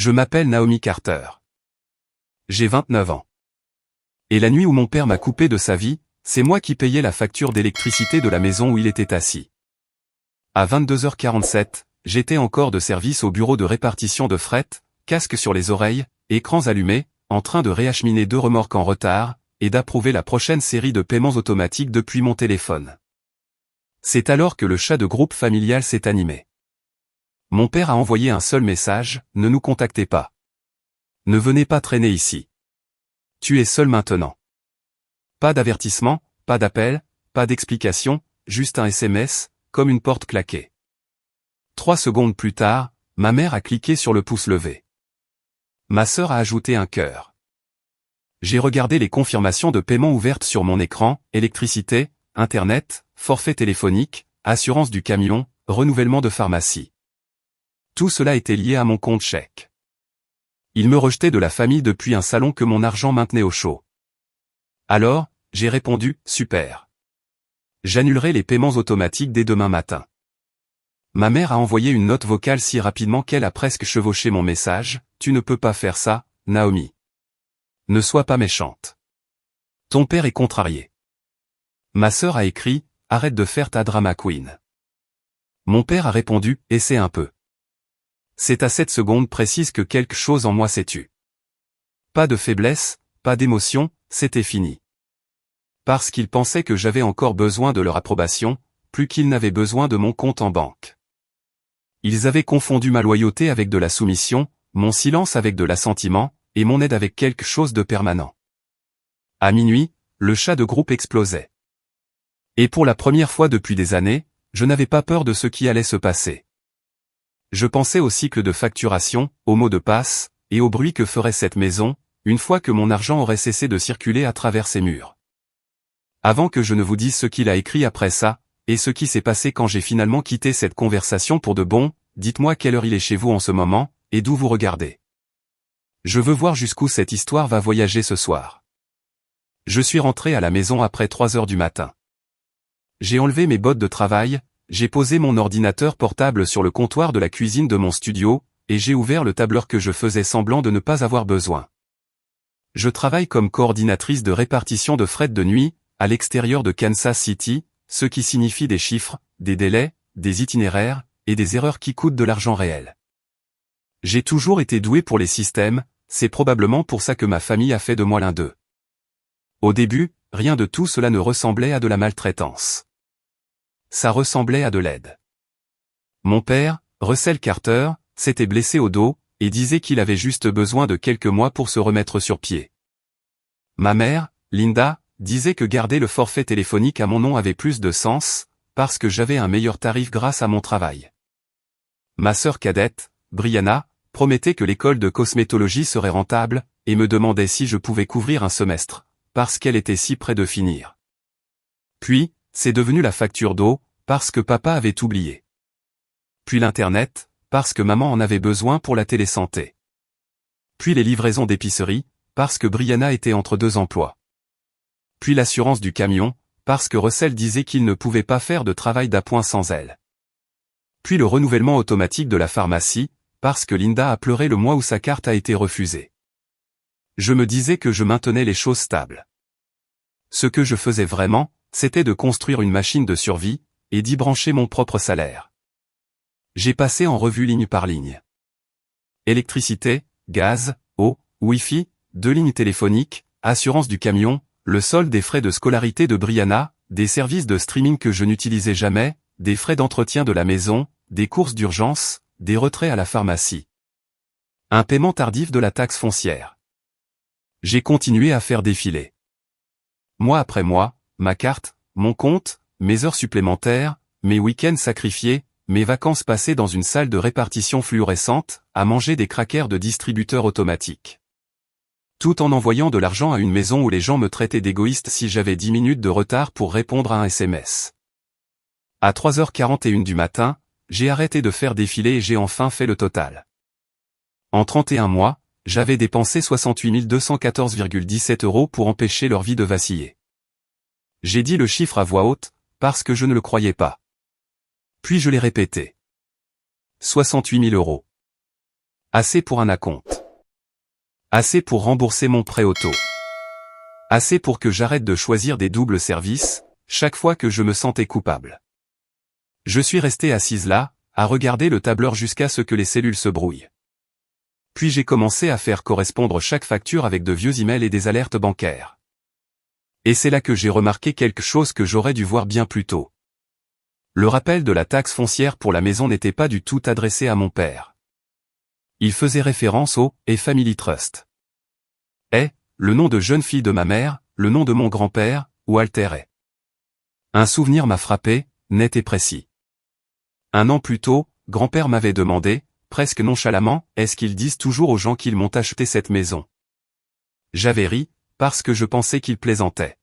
Je m'appelle Naomi Carter. J'ai 29 ans. Et la nuit où mon père m'a coupé de sa vie, c'est moi qui payais la facture d'électricité de la maison où il était assis. À 22h47, j'étais encore de service au bureau de répartition de fret, casque sur les oreilles, écrans allumés, en train de réacheminer 2 remorques en retard, et d'approuver la prochaine série de paiements automatiques depuis mon téléphone. C'est alors que le chat de groupe familial s'est animé. Mon père a envoyé un seul message, ne nous contactez pas. Ne venez pas traîner ici. Tu es seul maintenant. Pas d'avertissement, pas d'appel, pas d'explication, juste un SMS, comme une porte claquée. 3 secondes plus tard, ma mère a cliqué sur le pouce levé. Ma sœur a ajouté un cœur. J'ai regardé les confirmations de paiement ouvertes sur mon écran, électricité, internet, forfait téléphonique, assurance du camion, renouvellement de pharmacie. Tout cela était lié à mon compte chèque. Il me rejetait de la famille depuis un salon que mon argent maintenait au chaud. Alors, j'ai répondu, super. J'annulerai les paiements automatiques dès demain matin. Ma mère a envoyé une note vocale si rapidement qu'elle a presque chevauché mon message, tu ne peux pas faire ça, Naomi. Ne sois pas méchante. Ton père est contrarié. Ma sœur a écrit, arrête de faire ta drama queen. Mon père a répondu, essaie un peu. C'est à cette seconde précise que quelque chose en moi s'est tu. Pas de faiblesse, pas d'émotion, c'était fini. Parce qu'ils pensaient que j'avais encore besoin de leur approbation, plus qu'ils n'avaient besoin de mon compte en banque. Ils avaient confondu ma loyauté avec de la soumission, mon silence avec de l'assentiment, et mon aide avec quelque chose de permanent. À minuit, le chat de groupe explosait. Et pour la première fois depuis des années, je n'avais pas peur de ce qui allait se passer. Je pensais au cycle de facturation, aux mots de passe, et au bruit que ferait cette maison, une fois que mon argent aurait cessé de circuler à travers ses murs. Avant que je ne vous dise ce qu'il a écrit après ça, et ce qui s'est passé quand j'ai finalement quitté cette conversation pour de bon, dites-moi quelle heure il est chez vous en ce moment, et d'où vous regardez. Je veux voir jusqu'où cette histoire va voyager ce soir. Je suis rentré à la maison après 3 heures du matin. J'ai enlevé mes bottes de travail, j'ai posé mon ordinateur portable sur le comptoir de la cuisine de mon studio, et j'ai ouvert le tableur que je faisais semblant de ne pas avoir besoin. Je travaille comme coordinatrice de répartition de fret de nuit, à l'extérieur de Kansas City, ce qui signifie des chiffres, des délais, des itinéraires, et des erreurs qui coûtent de l'argent réel. J'ai toujours été doué pour les systèmes, c'est probablement pour ça que ma famille a fait de moi l'un d'eux. Au début, rien de tout cela ne ressemblait à de la maltraitance. Ça ressemblait à de l'aide. Mon père, Russell Carter, s'était blessé au dos, et disait qu'il avait juste besoin de quelques mois pour se remettre sur pied. Ma mère, Linda, disait que garder le forfait téléphonique à mon nom avait plus de sens, parce que j'avais un meilleur tarif grâce à mon travail. Ma sœur cadette, Brianna, promettait que l'école de cosmétologie serait rentable, et me demandait si je pouvais couvrir un semestre, parce qu'elle était si près de finir. Puis, c'est devenu la facture d'eau, parce que papa avait oublié. Puis l'internet, parce que maman en avait besoin pour la télésanté. Puis les livraisons d'épicerie, parce que Brianna était entre 2 emplois. Puis l'assurance du camion, parce que Russell disait qu'il ne pouvait pas faire de travail d'appoint sans elle. Puis le renouvellement automatique de la pharmacie, parce que Linda a pleuré le mois où sa carte a été refusée. Je me disais que je maintenais les choses stables. Ce que je faisais vraiment, c'était de construire une machine de survie, et d'y brancher mon propre salaire. J'ai passé en revue ligne par ligne. Électricité, gaz, eau, Wi-Fi, 2 lignes téléphoniques, assurance du camion, le solde des frais de scolarité de Brianna, des services de streaming que je n'utilisais jamais, des frais d'entretien de la maison, des courses d'urgence, des retraits à la pharmacie. Un paiement tardif de la taxe foncière. J'ai continué à faire défiler. Mois après mois, ma carte, mon compte, mes heures supplémentaires, mes week-ends sacrifiés, mes vacances passées dans une salle de répartition fluorescente, à manger des crackers de distributeurs automatiques. Tout en envoyant de l'argent à une maison où les gens me traitaient d'égoïste si j'avais 10 minutes de retard pour répondre à un SMS. À 3h41 du matin, j'ai arrêté de faire défiler et j'ai enfin fait le total. En 31 mois, j'avais dépensé 68 214,17 € pour empêcher leur vie de vaciller. J'ai dit le chiffre à voix haute, parce que je ne le croyais pas. Puis je l'ai répété. 68 000 €. Assez pour un acompte. Assez pour rembourser mon prêt auto. Assez pour que j'arrête de choisir des doubles services, chaque fois que je me sentais coupable. Je suis resté assise là, à regarder le tableur jusqu'à ce que les cellules se brouillent. Puis j'ai commencé à faire correspondre chaque facture avec de vieux emails et des alertes bancaires. Et c'est là que j'ai remarqué quelque chose que j'aurais dû voir bien plus tôt. Le rappel de la taxe foncière pour la maison n'était pas du tout adressé à mon père. Il faisait référence au « et Family Trust ». Le nom de jeune fille de ma mère, le nom de mon grand-père, Walter est. Un souvenir m'a frappé, net et précis. Un an plus tôt, grand-père m'avait demandé, presque nonchalamment, est-ce qu'ils disent toujours aux gens qu'ils m'ont acheté cette maison? J'avais ri, parce que je pensais qu'il plaisantait.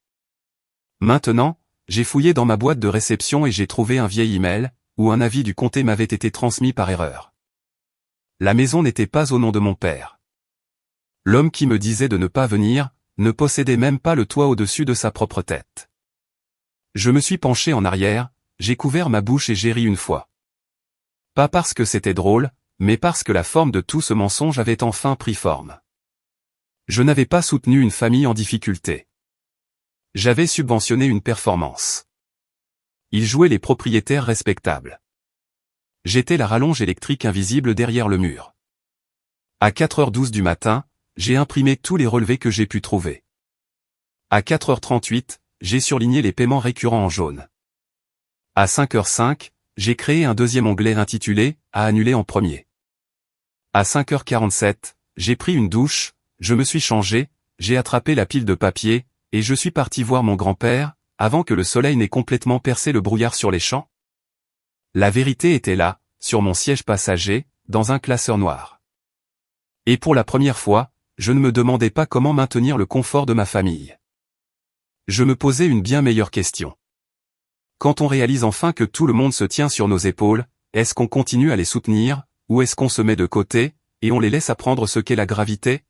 Maintenant, j'ai fouillé dans ma boîte de réception et j'ai trouvé un vieil email, où un avis du comté m'avait été transmis par erreur. La maison n'était pas au nom de mon père. L'homme qui me disait de ne pas venir, ne possédait même pas le toit au-dessus de sa propre tête. Je me suis penché en arrière, j'ai couvert ma bouche et j'ai ri une fois. Pas parce que c'était drôle, mais parce que la forme de tout ce mensonge avait enfin pris forme. Je n'avais pas soutenu une famille en difficulté. J'avais subventionné une performance. Ils jouaient les propriétaires respectables. J'étais la rallonge électrique invisible derrière le mur. À 4h12 du matin, j'ai imprimé tous les relevés que j'ai pu trouver. À 4h38, j'ai surligné les paiements récurrents en jaune. À 5h05, j'ai créé un deuxième onglet intitulé « À annuler en premier ». À 5h47, j'ai pris une douche, je me suis changé, j'ai attrapé la pile de papier, et je suis parti voir mon grand-père, avant que le soleil n'ait complètement percé le brouillard sur les champs. La vérité était là, sur mon siège passager, dans un classeur noir. Et pour la première fois, je ne me demandais pas comment maintenir le confort de ma famille. Je me posais une bien meilleure question. Quand on réalise enfin que tout le monde se tient sur nos épaules, est-ce qu'on continue à les soutenir, ou est-ce qu'on se met de côté, et on les laisse apprendre ce qu'est la gravité?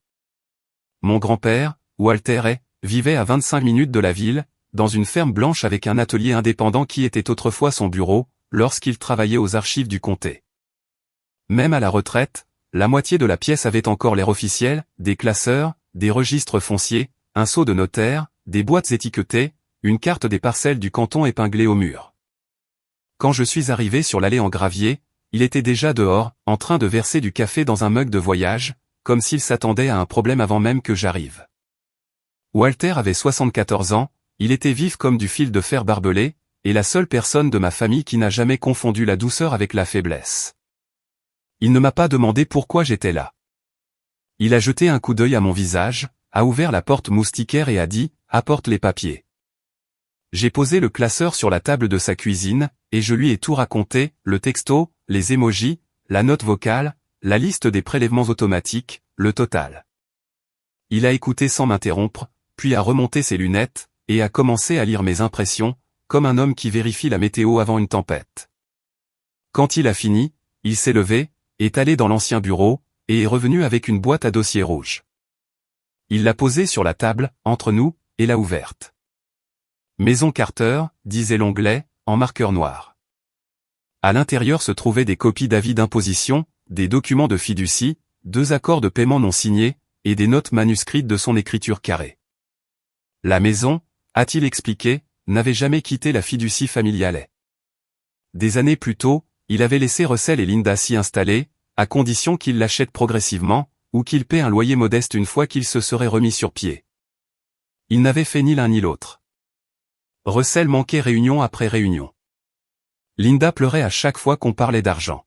Mon grand-père, Walter, vivait à 25 minutes de la ville, dans une ferme blanche avec un atelier indépendant qui était autrefois son bureau, lorsqu'il travaillait aux archives du comté. Même à la retraite, la moitié de la pièce avait encore l'air officiel, des classeurs, des registres fonciers, un sceau de notaire, des boîtes étiquetées, une carte des parcelles du canton épinglée au mur. Quand je suis arrivé sur l'allée en gravier, il était déjà dehors, en train de verser du café dans un mug de voyage, comme s'il s'attendait à un problème avant même que j'arrive. Walter avait 74 ans, il était vif comme du fil de fer barbelé, et la seule personne de ma famille qui n'a jamais confondu la douceur avec la faiblesse. Il ne m'a pas demandé pourquoi j'étais là. Il a jeté un coup d'œil à mon visage, a ouvert la porte moustiquaire et a dit « Apporte les papiers ». J'ai posé le classeur sur la table de sa cuisine, et je lui ai tout raconté, le texto, les émojis, la note vocale, la liste des prélèvements automatiques, le total. Il a écouté sans m'interrompre, puis a remonté ses lunettes, et a commencé à lire mes impressions, comme un homme qui vérifie la météo avant une tempête. Quand il a fini, il s'est levé, est allé dans l'ancien bureau, et est revenu avec une boîte à dossier rouge. Il l'a posée sur la table, entre nous, et l'a ouverte. Maison Carter, disait l'onglet, en marqueur noir. À l'intérieur se trouvaient des copies d'avis d'imposition, des documents de fiducie, 2 accords de paiement non signés, et des notes manuscrites de son écriture carrée. La maison, a-t-il expliqué, n'avait jamais quitté la fiducie familiale. Des années plus tôt, il avait laissé Russell et Linda s'y installer, à condition qu'ils l'achètent progressivement, ou qu'ils paient un loyer modeste une fois qu'ils se seraient remis sur pied. Ils n'avaient fait ni l'un ni l'autre. Russell manquait réunion après réunion. Linda pleurait à chaque fois qu'on parlait d'argent.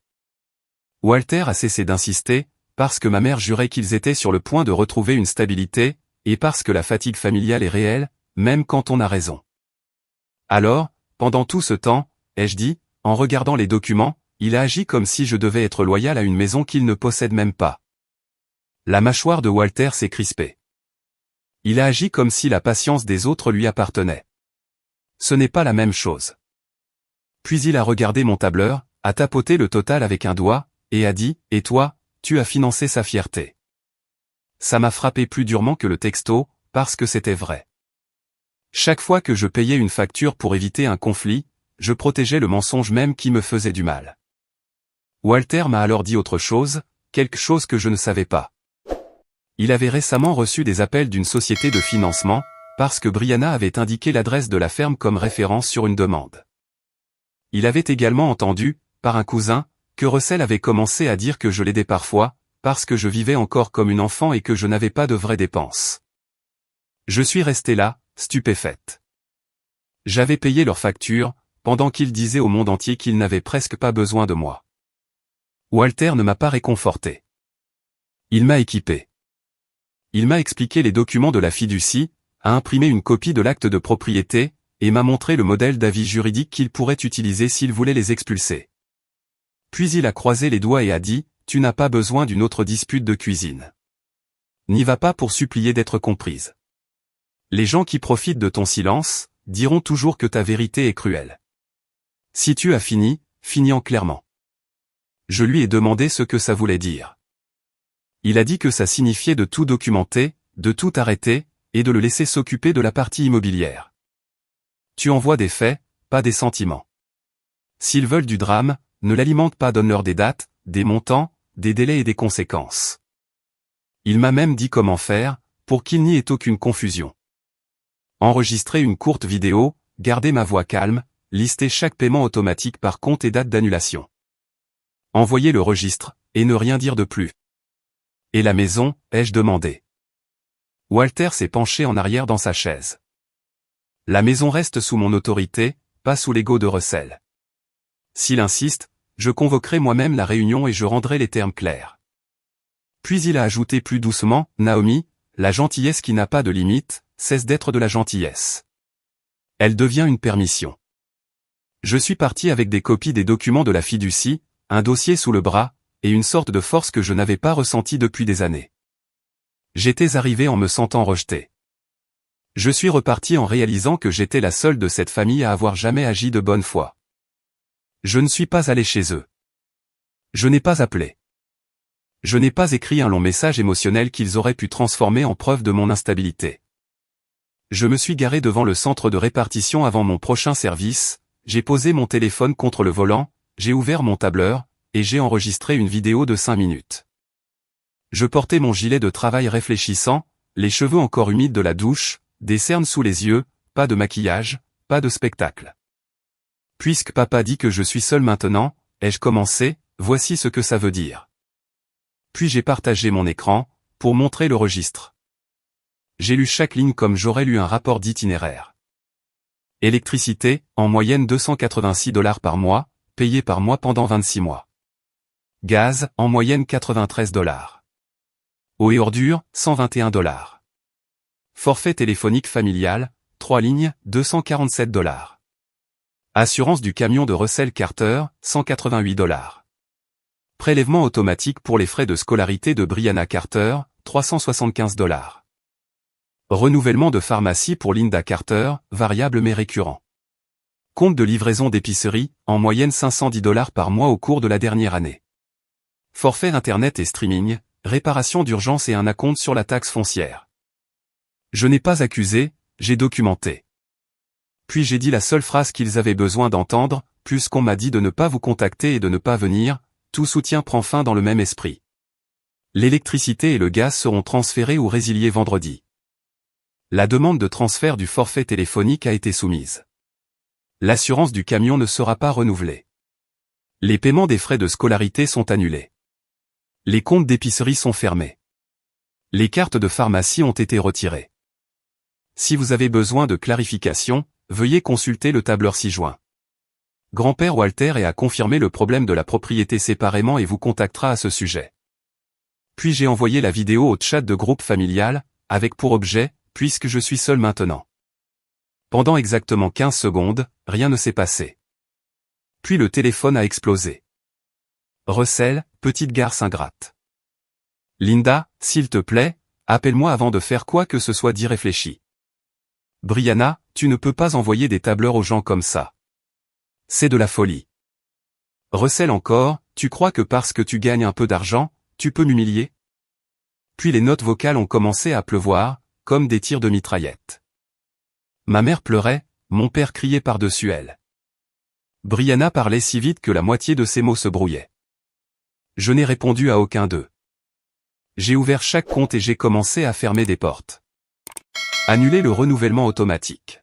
Walter a cessé d'insister, parce que ma mère jurait qu'ils étaient sur le point de retrouver une stabilité, et parce que la fatigue familiale est réelle, même quand on a raison. Alors, pendant tout ce temps, ai-je dit, en regardant les documents, il a agi comme si je devais être loyal à une maison qu'il ne possède même pas. La mâchoire de Walter s'est crispée. Il a agi comme si la patience des autres lui appartenait. Ce n'est pas la même chose. Puis il a regardé mon tableur, a tapoté le total avec un doigt, et a dit, « Et toi, tu as financé sa fierté. » Ça m'a frappé plus durement que le texto, parce que c'était vrai. Chaque fois que je payais une facture pour éviter un conflit, je protégeais le mensonge même qui me faisait du mal. Walter m'a alors dit autre chose, quelque chose que je ne savais pas. Il avait récemment reçu des appels d'une société de financement, parce que Brianna avait indiqué l'adresse de la ferme comme référence sur une demande. Il avait également entendu, par un cousin, que Russell avait commencé à dire que je l'aidais parfois, parce que je vivais encore comme une enfant et que je n'avais pas de vraies dépenses. Je suis resté là, stupéfaite. J'avais payé leurs factures, pendant qu'ils disaient au monde entier qu'ils n'avaient presque pas besoin de moi. Walter ne m'a pas réconforté. Il m'a équipé. Il m'a expliqué les documents de la fiducie, a imprimé une copie de l'acte de propriété, et m'a montré le modèle d'avis juridique qu'il pourrait utiliser s'il voulait les expulser. Puis il a croisé les doigts et a dit, « Tu n'as pas besoin d'une autre dispute de cuisine. N'y va pas pour supplier d'être comprise. Les gens qui profitent de ton silence, diront toujours que ta vérité est cruelle. Si tu as fini, finis en clairement. » Je lui ai demandé ce que ça voulait dire. Il a dit que ça signifiait de tout documenter, de tout arrêter, et de le laisser s'occuper de la partie immobilière. Tu envoies des faits, pas des sentiments. S'ils veulent du drame, ne l'alimente pas, donne-leur des dates, des montants, des délais et des conséquences. Il m'a même dit comment faire, pour qu'il n'y ait aucune confusion. Enregistrer une courte vidéo, garder ma voix calme, lister chaque paiement automatique par compte et date d'annulation. Envoyer le registre, et ne rien dire de plus. Et la maison, ai-je demandé. Walter s'est penché en arrière dans sa chaise. La maison reste sous mon autorité, pas sous l'ego de Russell. S'il insiste, je convoquerai moi-même la réunion et je rendrai les termes clairs. Puis il a ajouté plus doucement, Naomi, la gentillesse qui n'a pas de limite, cesse d'être de la gentillesse. Elle devient une permission. Je suis parti avec des copies des documents de la fiducie, un dossier sous le bras, et une sorte de force que je n'avais pas ressentie depuis des années. J'étais arrivé en me sentant rejeté. Je suis reparti en réalisant que j'étais la seule de cette famille à avoir jamais agi de bonne foi. Je ne suis pas allé chez eux. Je n'ai pas appelé. Je n'ai pas écrit un long message émotionnel qu'ils auraient pu transformer en preuve de mon instabilité. Je me suis garé devant le centre de répartition avant mon prochain service, j'ai posé mon téléphone contre le volant, j'ai ouvert mon tableur, et j'ai enregistré une vidéo de 5 minutes. Je portais mon gilet de travail réfléchissant, les cheveux encore humides de la douche, des cernes sous les yeux, pas de maquillage, pas de spectacle. Puisque papa dit que je suis seul maintenant, ai-je commencé, voici ce que ça veut dire. Puis j'ai partagé mon écran, pour montrer le registre. J'ai lu chaque ligne comme j'aurais lu un rapport d'itinéraire. Électricité, en moyenne $286 par mois, payé par mois pendant 26 mois. Gaz, en moyenne $93. Eau et ordures, $121. Forfait téléphonique familial, 3 lignes, $247. Assurance du camion de Russell Carter, $188. Prélèvement automatique pour les frais de scolarité de Brianna Carter, $375. Renouvellement de pharmacie pour Linda Carter, variable mais récurrent. Compte de livraison d'épicerie, en moyenne $510 par mois au cours de la dernière année. Forfait internet et streaming, réparation d'urgence et un acompte sur la taxe foncière. Je n'ai pas accusé, j'ai documenté. Puis j'ai dit la seule phrase qu'ils avaient besoin d'entendre, puisqu'on m'a dit de ne pas vous contacter et de ne pas venir, tout soutien prend fin dans le même esprit. L'électricité et le gaz seront transférés ou résiliés vendredi. La demande de transfert du forfait téléphonique a été soumise. L'assurance du camion ne sera pas renouvelée. Les paiements des frais de scolarité sont annulés. Les comptes d'épicerie sont fermés. Les cartes de pharmacie ont été retirées. Si vous avez besoin de clarification, veuillez consulter le tableur ci-joint. Grand-père Walter a confirmé le problème de la propriété séparément et vous contactera à ce sujet. Puis j'ai envoyé la vidéo au chat de groupe familial, avec pour objet, puisque je suis seul maintenant. Pendant exactement 15 secondes, rien ne s'est passé. Puis le téléphone a explosé. Russell, petite garce ingrate. Linda, s'il te plaît, appelle-moi avant de faire quoi que ce soit d'irréfléchi. Brianna, tu ne peux pas envoyer des tableurs aux gens comme ça. C'est de la folie. Russell encore, tu crois que parce que tu gagnes un peu d'argent, tu peux m'humilier? Puis les notes vocales ont commencé à pleuvoir, comme des tirs de mitraillette. Ma mère pleurait, mon père criait par-dessus elle. Brianna parlait si vite que la moitié de ses mots se brouillaient. Je n'ai répondu à aucun d'eux. J'ai ouvert chaque compte et j'ai commencé à fermer des portes. Annuler le renouvellement automatique.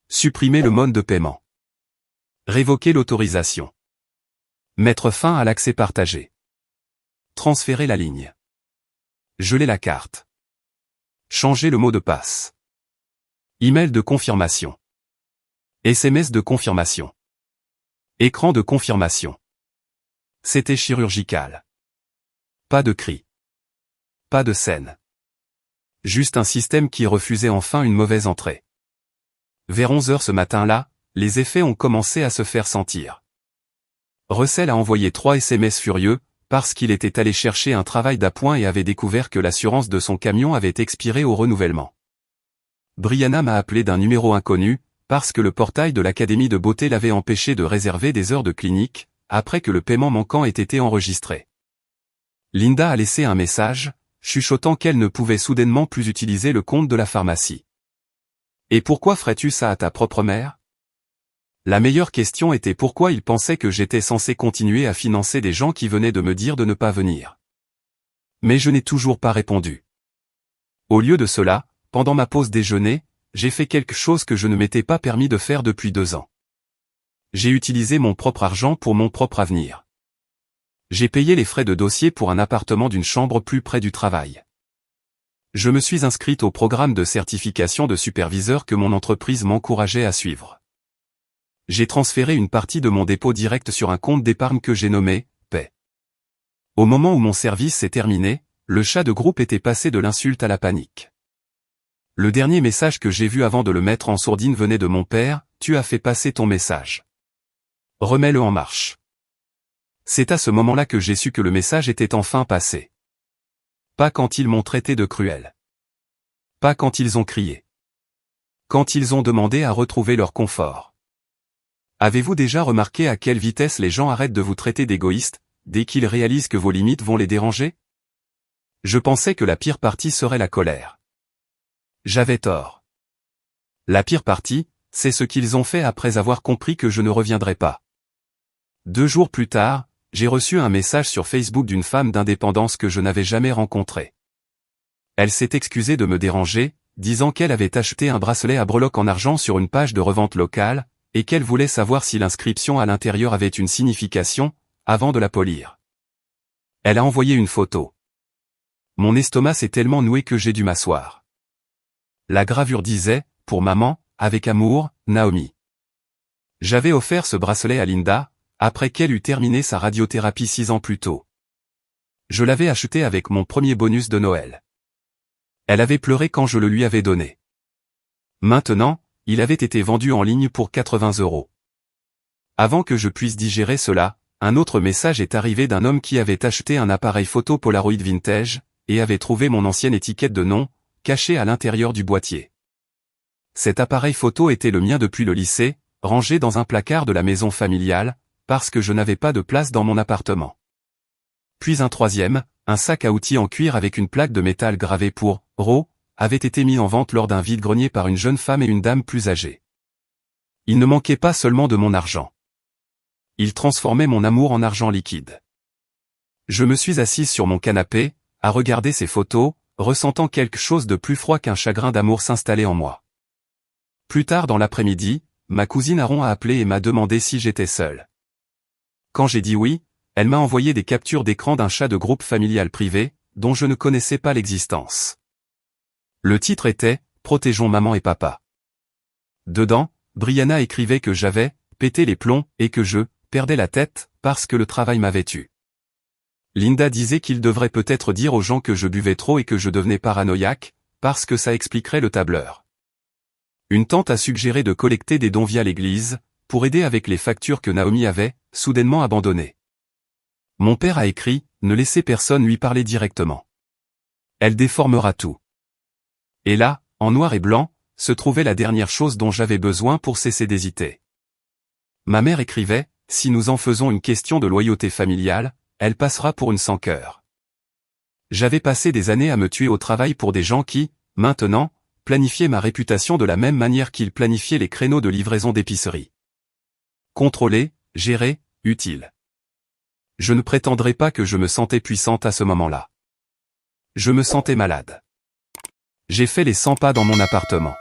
Supprimer le mode de paiement. Révoquer l'autorisation. Mettre fin à l'accès partagé. Transférer la ligne. Geler la carte. Changer le mot de passe. Email de confirmation. SMS de confirmation. Écran de confirmation. C'était chirurgical. Pas de cri. Pas de scène. Juste un système qui refusait enfin une mauvaise entrée. Vers 11 heures ce matin-là, les effets ont commencé à se faire sentir. Russell a envoyé 3 SMS furieux, parce qu'il était allé chercher un travail d'appoint et avait découvert que l'assurance de son camion avait expiré au renouvellement. Brianna m'a appelé d'un numéro inconnu, parce que le portail de l'académie de beauté l'avait empêché de réserver des heures de clinique, après que le paiement manquant ait été enregistré. Linda a laissé un message, chuchotant qu'elle ne pouvait soudainement plus utiliser le compte de la pharmacie. « Et pourquoi ferais-tu ça à ta propre mère ?» La meilleure question était pourquoi il pensait que j'étais censé continuer à financer des gens qui venaient de me dire de ne pas venir. Mais je n'ai toujours pas répondu. Au lieu de cela, pendant ma pause déjeuner, j'ai fait quelque chose que je ne m'étais pas permis de faire depuis 2 ans. J'ai utilisé mon propre argent pour mon propre avenir. J'ai payé les frais de dossier pour un appartement d'une chambre plus près du travail. Je me suis inscrite au programme de certification de superviseur que mon entreprise m'encourageait à suivre. J'ai transféré une partie de mon dépôt direct sur un compte d'épargne que j'ai nommé « Paix ». Au moment où mon service s'est terminé, le chat de groupe était passé de l'insulte à la panique. Le dernier message que j'ai vu avant de le mettre en sourdine venait de mon père, « Tu as fait passer ton message. Remets-le en marche. » C'est à ce moment-là que j'ai su que le message était enfin passé. Pas quand ils m'ont traité de cruel. Pas quand ils ont crié. Quand ils ont demandé à retrouver leur confort. Avez-vous déjà remarqué à quelle vitesse les gens arrêtent de vous traiter d'égoïste, dès qu'ils réalisent que vos limites vont les déranger? Je pensais que la pire partie serait la colère. J'avais tort. La pire partie, c'est ce qu'ils ont fait après avoir compris que je ne reviendrai pas. 2 jours plus tard, j'ai reçu un message sur Facebook d'une femme d'indépendance que je n'avais jamais rencontrée. Elle s'est excusée de me déranger, disant qu'elle avait acheté un bracelet à breloques en argent sur une page de revente locale, et qu'elle voulait savoir si l'inscription à l'intérieur avait une signification, avant de la polir. Elle a envoyé une photo. Mon estomac s'est tellement noué que j'ai dû m'asseoir. La gravure disait, pour maman, avec amour, Naomi. J'avais offert ce bracelet à Linda, après qu'elle eut terminé sa radiothérapie 6 ans plus tôt. Je l'avais acheté avec mon premier bonus de Noël. Elle avait pleuré quand je le lui avais donné. Maintenant, il avait été vendu en ligne pour 80 €. Avant que je puisse digérer cela, un autre message est arrivé d'un homme qui avait acheté un appareil photo Polaroid vintage, et avait trouvé mon ancienne étiquette de nom, cachée à l'intérieur du boîtier. Cet appareil photo était le mien depuis le lycée, rangé dans un placard de la maison familiale, parce que je n'avais pas de place dans mon appartement. Puis un troisième, un sac à outils en cuir avec une plaque de métal gravée pour « RO », avait été mis en vente lors d'un vide-grenier par une jeune femme et une dame plus âgée. Il ne manquait pas seulement de mon argent. Il transformait mon amour en argent liquide. Je me suis assise sur mon canapé, à regarder ces photos, ressentant quelque chose de plus froid qu'un chagrin d'amour s'installer en moi. Plus tard dans l'après-midi, ma cousine Aaron a appelé et m'a demandé si j'étais seule. Quand j'ai dit oui, elle m'a envoyé des captures d'écran d'un chat de groupe familial privé, dont je ne connaissais pas l'existence. Le titre était « Protégeons maman et papa ». Dedans, Brianna écrivait que j'avais « pété les plombs » et que je « perdais la tête » parce que le travail m'avait tué. Linda disait qu'il devrait peut-être dire aux gens que je buvais trop et que je devenais paranoïaque, parce que ça expliquerait le tableur. Une tante a suggéré de collecter des dons via l'église, pour aider avec les factures que Naomi avait, soudainement abandonnées. Mon père a écrit « Ne laissez personne lui parler directement. Elle déformera tout ». Et là, en noir et blanc, se trouvait la dernière chose dont j'avais besoin pour cesser d'hésiter. Ma mère écrivait « Si nous en faisons une question de loyauté familiale, elle passera pour une sans-cœur. » J'avais passé des années à me tuer au travail pour des gens qui, maintenant, planifiaient ma réputation de la même manière qu'ils planifiaient les créneaux de livraison d'épicerie. Contrôler, gérer, utile. Je ne prétendrai pas que je me sentais puissante à ce moment-là. Je me sentais malade. J'ai fait les 100 pas dans mon appartement.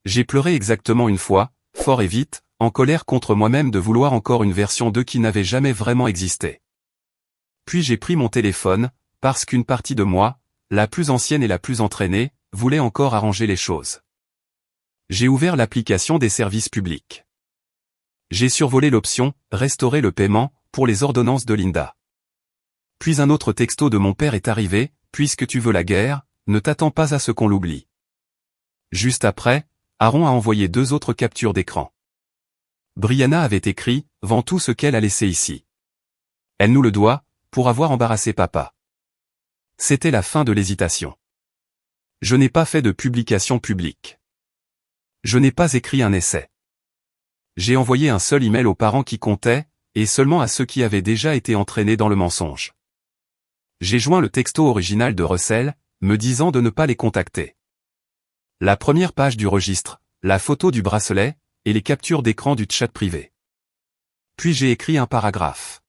J'ai pleuré exactement une fois, fort et vite, en colère contre moi-même de vouloir encore une version 2 qui n'avait jamais vraiment existé. Puis j'ai pris mon téléphone, parce qu'une partie de moi, la plus ancienne et la plus entraînée, voulait encore arranger les choses. J'ai ouvert l'application des services publics. J'ai survolé l'option « Restaurer le paiement » pour les ordonnances de Linda. Puis un autre texto de mon père est arrivé, « Puisque tu veux la guerre, ne t'attends pas à ce qu'on l'oublie. » Juste après, Aaron a envoyé 2 autres captures d'écran. Brianna avait écrit « Vends tout ce qu'elle a laissé ici. Elle nous le doit, pour avoir embarrassé papa. » C'était la fin de l'hésitation. Je n'ai pas fait de publication publique. Je n'ai pas écrit un essai. J'ai envoyé un seul email aux parents qui comptaient, et seulement à ceux qui avaient déjà été entraînés dans le mensonge. J'ai joint le texto original de Russell, me disant de ne pas les contacter. La première page du registre, la photo du bracelet, et les captures d'écran du chat privé. Puis j'ai écrit un paragraphe.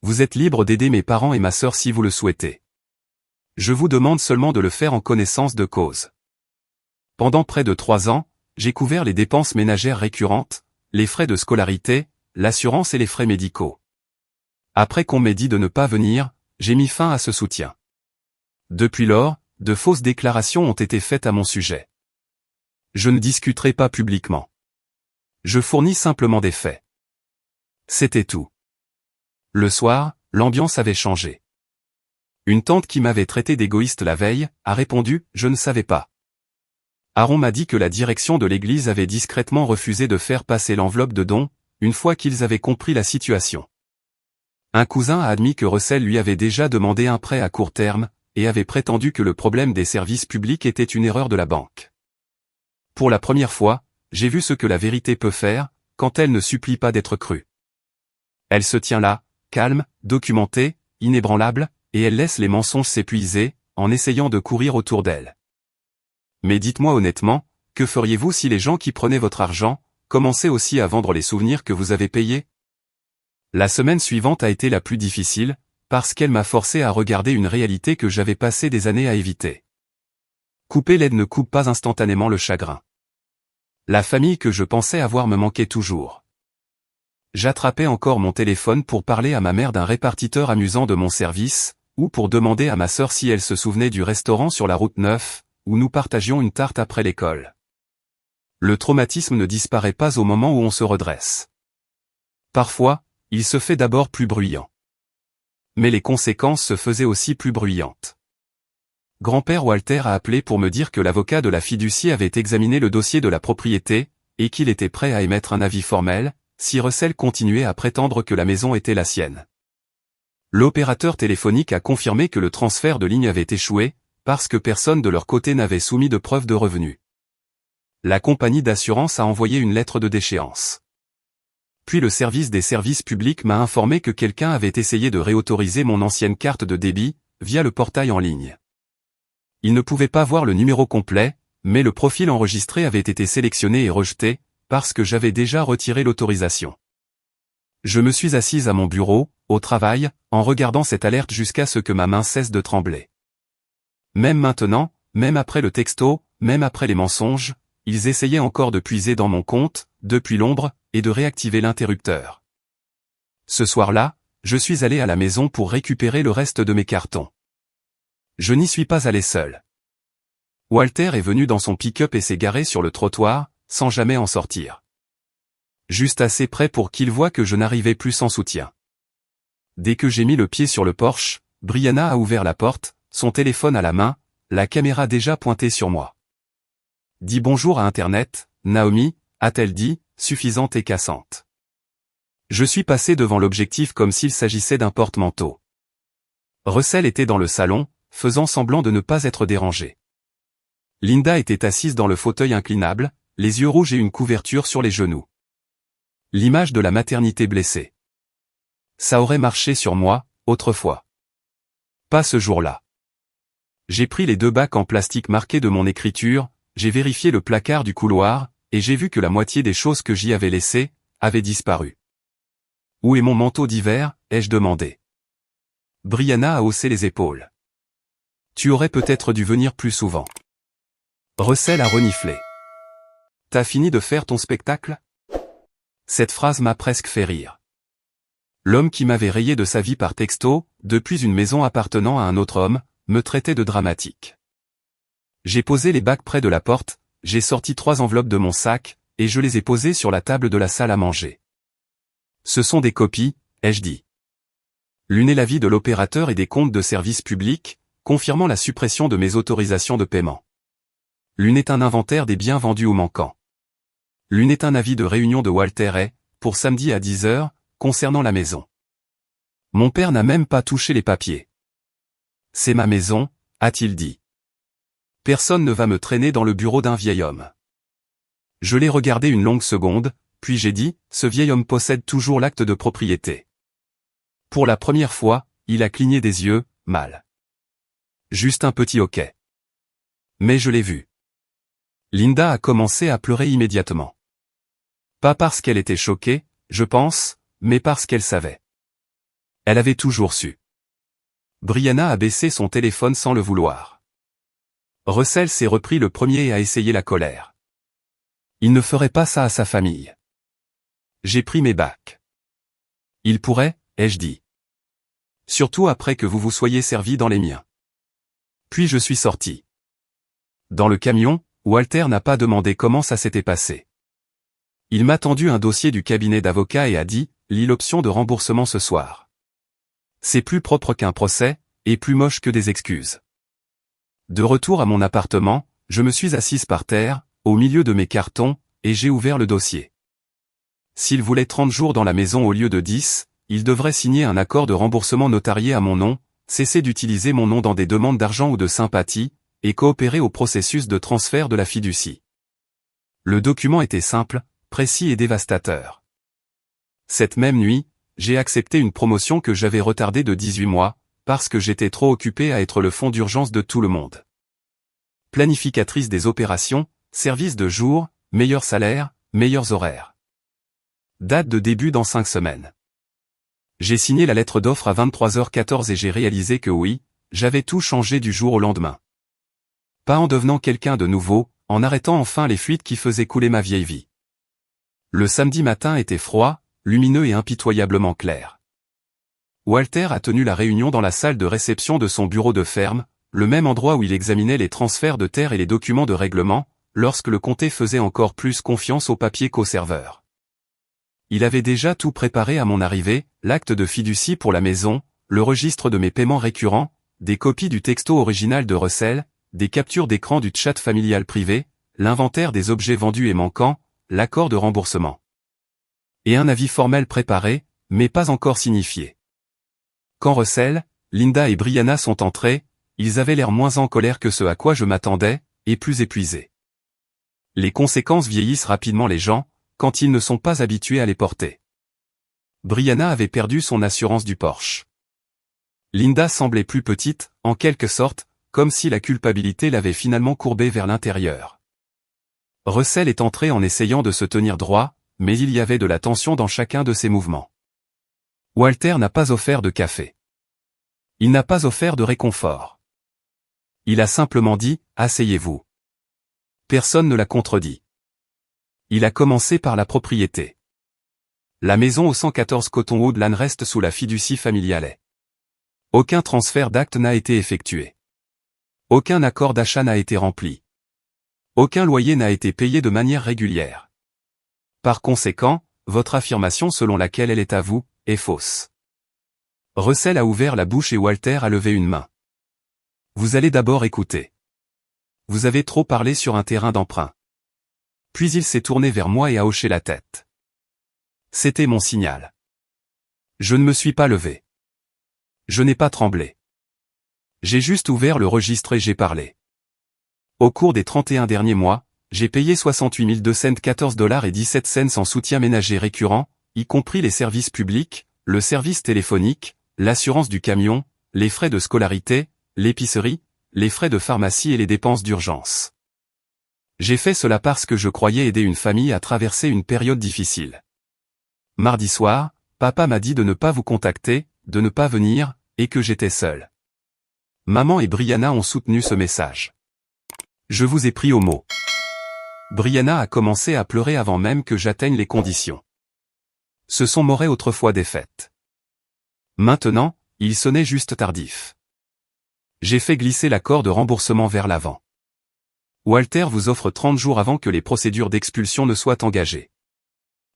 Vous êtes libre d'aider mes parents et ma sœur si vous le souhaitez. Je vous demande seulement de le faire en connaissance de cause. Pendant près de 3 ans, j'ai couvert les dépenses ménagères récurrentes, les frais de scolarité, l'assurance et les frais médicaux. Après qu'on m'ait dit de ne pas venir, j'ai mis fin à ce soutien. Depuis lors, de fausses déclarations ont été faites à mon sujet. Je ne discuterai pas publiquement. Je fournis simplement des faits. C'était tout. Le soir, l'ambiance avait changé. Une tante qui m'avait traité d'égoïste la veille, a répondu « Je ne savais pas ». Aaron m'a dit que la direction de l'église avait discrètement refusé de faire passer l'enveloppe de dons, une fois qu'ils avaient compris la situation. Un cousin a admis que Russell lui avait déjà demandé un prêt à court terme, et avait prétendu que le problème des services publics était une erreur de la banque. Pour la première fois, j'ai vu ce que la vérité peut faire, quand elle ne supplie pas d'être crue. Elle se tient là, calme, documentée, inébranlable, et elle laisse les mensonges s'épuiser, en essayant de courir autour d'elle. Mais dites-moi honnêtement, que feriez-vous si les gens qui prenaient votre argent, commençaient aussi à vendre les souvenirs que vous avez payés? La semaine suivante a été la plus difficile, parce qu'elle m'a forcé à regarder une réalité que j'avais passé des années à éviter. Couper l'aide ne coupe pas instantanément le chagrin. La famille que je pensais avoir me manquait toujours. J'attrapais encore mon téléphone pour parler à ma mère d'un répartiteur amusant de mon service, ou pour demander à ma sœur si elle se souvenait du restaurant sur la route 9, où nous partagions une tarte après l'école. Le traumatisme ne disparaît pas au moment où on se redresse. Parfois, il se fait d'abord plus bruyant. Mais les conséquences se faisaient aussi plus bruyantes. Grand-père Walter a appelé pour me dire que l'avocat de la fiducie avait examiné le dossier de la propriété, et qu'il était prêt à émettre un avis formel, si Russell continuait à prétendre que la maison était la sienne. L'opérateur téléphonique a confirmé que le transfert de ligne avait échoué, parce que personne de leur côté n'avait soumis de preuve de revenus. La compagnie d'assurance a envoyé une lettre de déchéance. Puis le service des services publics m'a informé que quelqu'un avait essayé de réautoriser mon ancienne carte de débit, via le portail en ligne. Il ne pouvait pas voir le numéro complet, mais le profil enregistré avait été sélectionné et rejeté, parce que j'avais déjà retiré l'autorisation. Je me suis assise à mon bureau, au travail, en regardant cette alerte jusqu'à ce que ma main cesse de trembler. Même maintenant, même après le texto, même après les mensonges, ils essayaient encore de puiser dans mon compte, depuis l'ombre, et de réactiver l'interrupteur. Ce soir-là, je suis allé à la maison pour récupérer le reste de mes cartons. Je n'y suis pas allé seul. Walter est venu dans son pick-up et s'est garé sur le trottoir, sans jamais en sortir. Juste assez près pour qu'il voie que je n'arrivais plus sans soutien. Dès que j'ai mis le pied sur le porche, Brianna a ouvert la porte, son téléphone à la main, la caméra déjà pointée sur moi. « Dis bonjour à Internet, Naomi », a-t-elle dit, suffisante et cassante. Je suis passé devant l'objectif comme s'il s'agissait d'un porte-manteau. Russell était dans le salon, faisant semblant de ne pas être dérangé. Linda était assise dans le fauteuil inclinable, les yeux rouges et une couverture sur les genoux. L'image de la maternité blessée. Ça aurait marché sur moi, autrefois. Pas ce jour-là. J'ai pris les 2 bacs en plastique marqués de mon écriture, j'ai vérifié le placard du couloir, et j'ai vu que la moitié des choses que j'y avais laissées, avaient disparu. Où est mon manteau d'hiver, ai-je demandé. Brianna a haussé les épaules. Tu aurais peut-être dû venir plus souvent. Russell a reniflé. T'as fini de faire ton spectacle? Cette phrase m'a presque fait rire. L'homme qui m'avait rayé de sa vie par texto, depuis une maison appartenant à un autre homme, me traitait de dramatique. J'ai posé les bacs près de la porte, j'ai sorti 3 enveloppes de mon sac, et je les ai posées sur la table de la salle à manger. Ce sont des copies, ai-je dit. L'une est l'avis de l'opérateur et des comptes de service public, confirmant la suppression de mes autorisations de paiement. L'une est un inventaire des biens vendus ou manquants. L'une est un avis de réunion de Walter et, pour samedi à 10 h, concernant la maison. Mon père n'a même pas touché les papiers. C'est ma maison, a-t-il dit. Personne ne va me traîner dans le bureau d'un vieil homme. Je l'ai regardé une longue seconde, puis j'ai dit, ce vieil homme possède toujours l'acte de propriété. Pour la première fois, il a cligné des yeux, mal. Juste un petit hoquet. Mais je l'ai vu. Linda a commencé à pleurer immédiatement. Pas parce qu'elle était choquée, je pense, mais parce qu'elle savait. Elle avait toujours su. Brianna a baissé son téléphone sans le vouloir. Russell s'est repris le premier et a essayé la colère. Il ne ferait pas ça à sa famille. J'ai pris mes bacs. Il pourrait, ai-je dit. Surtout après que vous vous soyez servi dans les miens. Puis je suis sorti. Dans le camion, Walter n'a pas demandé comment ça s'était passé. Il m'a tendu un dossier du cabinet d'avocat et a dit, lis l'option de remboursement ce soir. C'est plus propre qu'un procès, et plus moche que des excuses. De retour à mon appartement, je me suis assise par terre, au milieu de mes cartons, et j'ai ouvert le dossier. S'il voulait 30 jours dans la maison au lieu de 10, il devrait signer un accord de remboursement notarié à mon nom, cesser d'utiliser mon nom dans des demandes d'argent ou de sympathie, et coopérer au processus de transfert de la fiducie. Le document était simple, précis et dévastateur. Cette même nuit, j'ai accepté une promotion que j'avais retardée de 18 mois, parce que j'étais trop occupé à être le fonds d'urgence de tout le monde. Planificatrice des opérations, service de jour, meilleur salaire, meilleurs horaires. Date de début dans 5 semaines. J'ai signé la lettre d'offre à 23h14 et j'ai réalisé que oui, j'avais tout changé du jour au lendemain. Pas en devenant quelqu'un de nouveau, en arrêtant enfin les fuites qui faisaient couler ma vieille vie. Le samedi matin était froid, lumineux et impitoyablement clair. Walter a tenu la réunion dans la salle de réception de son bureau de ferme, le même endroit où il examinait les transferts de terre et les documents de règlement, lorsque le comté faisait encore plus confiance au papier qu'au serveur. Il avait déjà tout préparé à mon arrivée, l'acte de fiducie pour la maison, le registre de mes paiements récurrents, des copies du texto original de Russell, des captures d'écran du chat familial privé, l'inventaire des objets vendus et manquants, l'accord de remboursement. Et un avis formel préparé, mais pas encore signifié. Quand Russell, Linda et Brianna sont entrés, ils avaient l'air moins en colère que ce à quoi je m'attendais, et plus épuisés. Les conséquences vieillissent rapidement les gens, quand ils ne sont pas habitués à les porter. Brianna avait perdu son assurance du Porsche. Linda semblait plus petite, en quelque sorte, comme si la culpabilité l'avait finalement courbée vers l'intérieur. Russell est entré en essayant de se tenir droit, mais il y avait de la tension dans chacun de ses mouvements. Walter n'a pas offert de café. Il n'a pas offert de réconfort. Il a simplement dit, asseyez-vous. Personne ne l'a contredit. Il a commencé par la propriété. La maison au 114 Cottonwood Lane reste sous la fiducie familiale. Aucun transfert d'acte n'a été effectué. Aucun accord d'achat n'a été rempli. Aucun loyer n'a été payé de manière régulière. Par conséquent, votre affirmation selon laquelle elle est à vous, est fausse. Russell a ouvert la bouche et Walter a levé une main. Vous allez d'abord écouter. Vous avez trop parlé sur un terrain d'emprunt. Puis il s'est tourné vers moi et a hoché la tête. C'était mon signal. Je ne me suis pas levé. Je n'ai pas tremblé. J'ai juste ouvert le registre et j'ai parlé. Au cours des 31 derniers mois, j'ai payé 68 214 $ et 17 cents en soutien ménager récurrent, y compris les services publics, le service téléphonique, l'assurance du camion, les frais de scolarité, l'épicerie, les frais de pharmacie et les dépenses d'urgence. J'ai fait cela parce que je croyais aider une famille à traverser une période difficile. Mardi soir, papa m'a dit de ne pas vous contacter, de ne pas venir, et que j'étais seul. Maman et Brianna ont soutenu ce message. Je vous ai pris au mot. Brianna a commencé à pleurer avant même que j'atteigne les conditions. Ce sont m'aurait autrefois défaite. Maintenant, il sonnait juste tardif. J'ai fait glisser l'accord de remboursement vers l'avant. Walter vous offre 30 jours avant que les procédures d'expulsion ne soient engagées.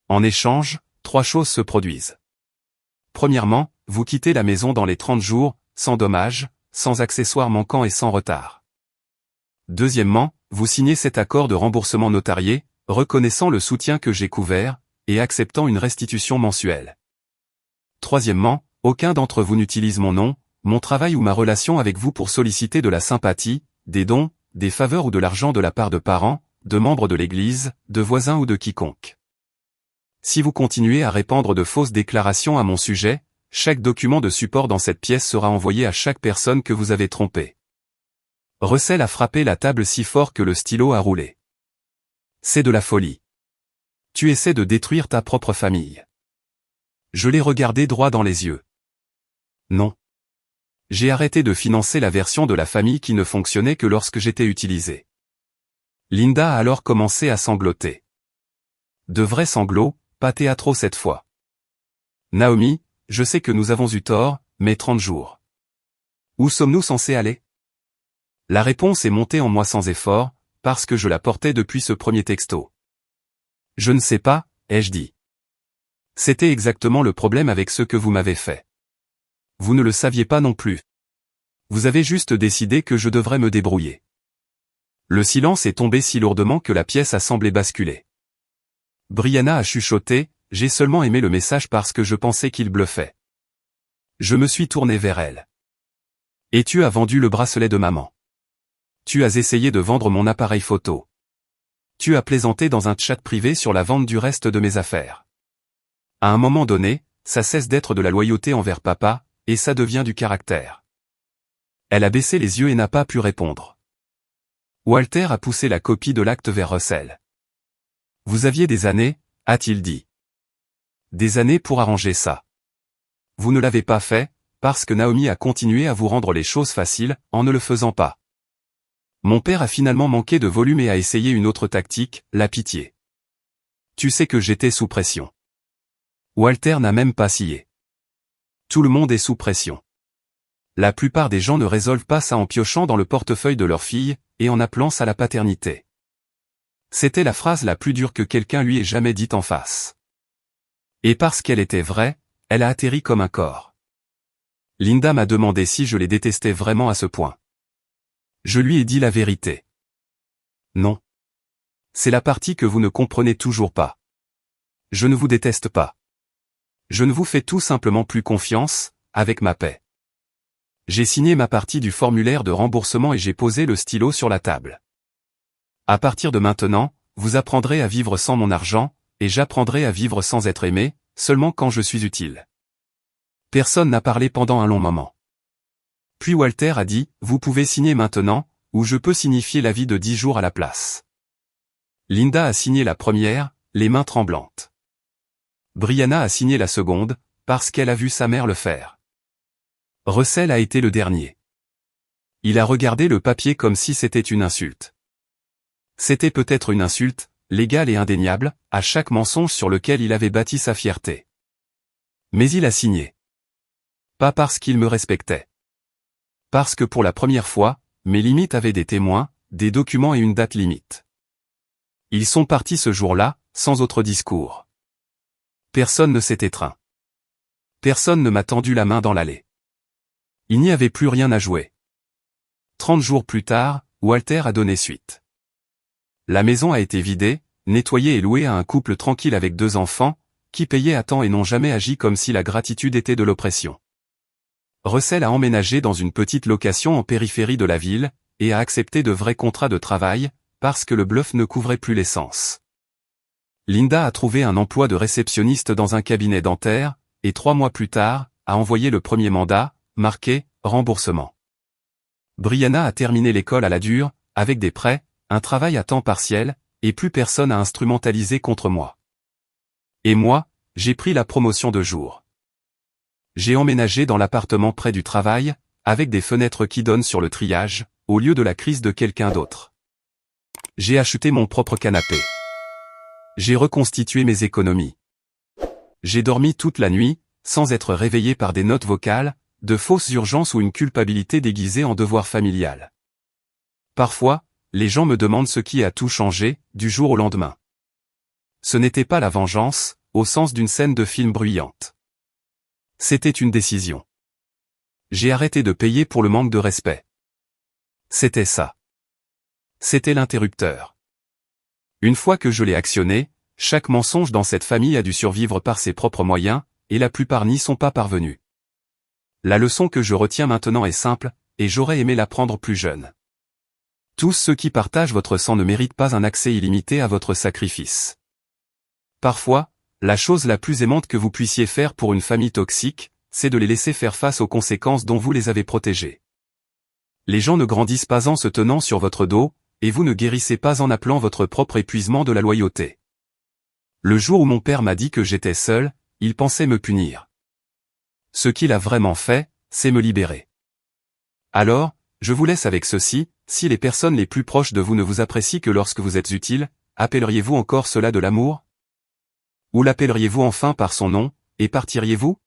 En échange, 3 choses se produisent. Premièrement, vous quittez la maison dans les 30 jours, sans dommages, sans accessoires manquants et sans retard. Deuxièmement, vous signez cet accord de remboursement notarié, reconnaissant le soutien que j'ai couvert, et acceptant une restitution mensuelle. Troisièmement, aucun d'entre vous n'utilise mon nom, mon travail ou ma relation avec vous pour solliciter de la sympathie, des dons, des faveurs ou de l'argent de la part de parents, de membres de l'Église, de voisins ou de quiconque. Si vous continuez à répandre de fausses déclarations à mon sujet, chaque document de support dans cette pièce sera envoyé à chaque personne que vous avez trompée. Russell a frappé la table si fort que le stylo a roulé. C'est de la folie. Tu essaies de détruire ta propre famille. Je l'ai regardé droit dans les yeux. Non. J'ai arrêté de financer la version de la famille qui ne fonctionnait que lorsque j'étais utilisé. Linda a alors commencé à sangloter. De vrais sanglots, pas théâtraux cette fois. Naomi, je sais que nous avons eu tort, mais 30 jours. Où sommes-nous censés aller? La réponse est montée en moi sans effort, parce que je la portais depuis ce premier texto. Je ne sais pas, ai-je dit. C'était exactement le problème avec ce que vous m'avez fait. Vous ne le saviez pas non plus. Vous avez juste décidé que je devrais me débrouiller. Le silence est tombé si lourdement que la pièce a semblé basculer. Brianna a chuchoté, j'ai seulement aimé le message parce que je pensais qu'il bluffait. Je me suis tourné vers elle. Et tu as vendu le bracelet de maman. Tu as essayé de vendre mon appareil photo. Tu as plaisanté dans un chat privé sur la vente du reste de mes affaires. À un moment donné, ça cesse d'être de la loyauté envers papa, et ça devient du caractère. Elle a baissé les yeux et n'a pas pu répondre. Walter a poussé la copie de l'acte vers Russell. Vous aviez des années, a-t-il dit. Des années pour arranger ça. Vous ne l'avez pas fait, parce que Naomi a continué à vous rendre les choses faciles, en ne le faisant pas. Mon père a finalement manqué de volume et a essayé une autre tactique, la pitié. Tu sais que j'étais sous pression. Walter n'a même pas scié. Tout le monde est sous pression. La plupart des gens ne résolvent pas ça en piochant dans le portefeuille de leur fille, et en appelant ça la paternité. C'était la phrase la plus dure que quelqu'un lui ait jamais dite en face. Et parce qu'elle était vraie, elle a atterri comme un corps. Linda m'a demandé si je les détestais vraiment à ce point. Je lui ai dit la vérité. Non. C'est la partie que vous ne comprenez toujours pas. Je ne vous déteste pas. Je ne vous fais tout simplement plus confiance, avec ma paix. J'ai signé ma partie du formulaire de remboursement et j'ai posé le stylo sur la table. À partir de maintenant, vous apprendrez à vivre sans mon argent, et j'apprendrai à vivre sans être aimé, seulement quand je suis utile. Personne n'a parlé pendant un long moment. Puis Walter a dit, vous pouvez signer maintenant, ou je peux signifier l'avis de 10 jours à la place. Linda a signé la première, les mains tremblantes. Brianna a signé la seconde, parce qu'elle a vu sa mère le faire. Russell a été le dernier. Il a regardé le papier comme si c'était une insulte. C'était peut-être une insulte, légale et indéniable, à chaque mensonge sur lequel il avait bâti sa fierté. Mais il a signé. Pas parce qu'il me respectait. Parce que pour la première fois, mes limites avaient des témoins, des documents et une date limite. Ils sont partis ce jour-là, sans autre discours. Personne ne s'est étreint. Personne ne m'a tendu la main dans l'allée. Il n'y avait plus rien à jouer. 30 jours plus tard, Walter a donné suite. La maison a été vidée, nettoyée et louée à un couple tranquille avec 2 enfants, qui payaient à temps et n'ont jamais agi comme si la gratitude était de l'oppression. Russell a emménagé dans une petite location en périphérie de la ville, et a accepté de vrais contrats de travail, parce que le bluff ne couvrait plus l'essence. Linda a trouvé un emploi de réceptionniste dans un cabinet dentaire, et 3 mois plus tard, a envoyé le premier mandat, marqué « Remboursement ». Brianna a terminé l'école à la dure, avec des prêts, un travail à temps partiel, et plus personne à instrumentaliser contre moi. Et moi, J'ai pris la promotion de jour. J'ai emménagé dans l'appartement près du travail, avec des fenêtres qui donnent sur le triage, au lieu de la crise de quelqu'un d'autre. J'ai acheté mon propre canapé. J'ai reconstitué mes économies. J'ai dormi toute la nuit, sans être réveillé par des notes vocales, de fausses urgences ou une culpabilité déguisée en devoir familial. Parfois, les gens me demandent ce qui a tout changé, du jour au lendemain. Ce n'était pas la vengeance, au sens d'une scène de film bruyante. C'était une décision. J'ai arrêté de payer pour le manque de respect. C'était ça. C'était l'interrupteur. Une fois que je l'ai actionné, chaque mensonge dans cette famille a dû survivre par ses propres moyens, et la plupart n'y sont pas parvenus. La leçon que je retiens maintenant est simple, et j'aurais aimé l'apprendre plus jeune. Tous ceux qui partagent votre sang ne méritent pas un accès illimité à votre sacrifice. Parfois, la chose la plus aimante que vous puissiez faire pour une famille toxique, c'est de les laisser faire face aux conséquences dont vous les avez protégés. Les gens ne grandissent pas en se tenant sur votre dos, et vous ne guérissez pas en appelant votre propre épuisement de la loyauté. Le jour où mon père m'a dit que j'étais seul, il pensait me punir. Ce qu'il a vraiment fait, c'est me libérer. Alors, je vous laisse avec ceci, si les personnes les plus proches de vous ne vous apprécient que lorsque vous êtes utile, appelleriez-vous encore cela de l'amour? Ou l'appelleriez-vous enfin par son nom, et partiriez-vous?